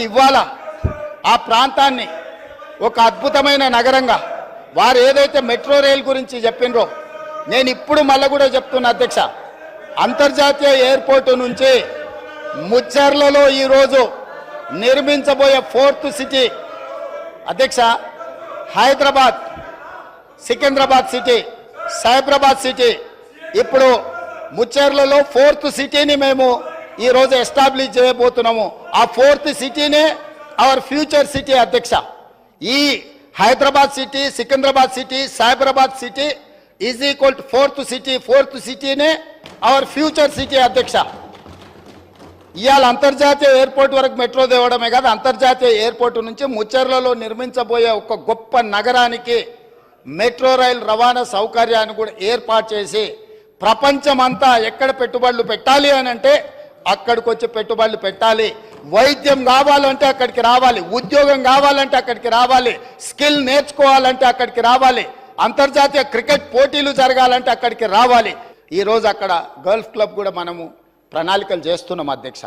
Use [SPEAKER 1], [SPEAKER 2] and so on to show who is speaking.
[SPEAKER 1] ఇవాళ ఆ ప్రాంతాన్ని ఒక అద్భుతమైన నగరంగా వారు ఏదైతే మెట్రో రైల్ గురించి చెప్పినరో నేను ఇప్పుడు మళ్ళీ కూడా చెప్తున్నా అధ్యక్ష, అంతర్జాతీయ ఎయిర్పోర్టు నుంచి ముచ్చర్లలో ఈరోజు నిర్మించబోయే 4th సిటీ అధ్యక్ష, హైదరాబాద్, సికింద్రాబాద్ సిటీ, సైబరాబాద్ సిటీ, ఇప్పుడు ముచ్చర్లలో 4th సిటీని మేము ఈరోజు ఎస్టాబ్లిష్ చేయబోతున్నాము. ఆ 4th సిటీనే అవర్ ఫ్యూచర్ సిటీ అధ్యక్ష. ఈ Hyderabad city, Secunderabad city, Cyberabad city is equal to 4th city. 4th సిటీనే అవర్ ఫ్యూచర్ సిటీ అధ్యక్ష. ఇవాళ అంతర్జాతీయ ఎయిర్పోర్ట్ వరకు మెట్రో తేవడమే కాదు, అంతర్జాతీయ ఎయిర్పోర్ట్ నుంచి ముచ్చర్లలో నిర్మించబోయే ఒక గొప్ప నగరానికి మెట్రో రైల్ రవాణా సౌకర్యాన్ని కూడా ఏర్పాటు చేసి ప్రపంచమంతా ఎక్కడ పెట్టుబడులు పెట్టాలి అని అంటే అక్కడికి వచ్చి పెట్టుబడులు పెట్టాలి. వైద్యం కావాలంటే అక్కడికి రావాలి, ఉద్యోగం కావాలంటే అక్కడికి రావాలి, స్కిల్ నేర్చుకోవాలంటే అక్కడికి రావాలి, అంతర్జాతీయ క్రికెట్ పోటీలు జరగాలంటే అక్కడికి రావాలి. ఈరోజు అక్కడ గల్ఫ్ క్లబ్ కూడా మనము ప్రణాళికలు చేస్తున్నాం అధ్యక్ష.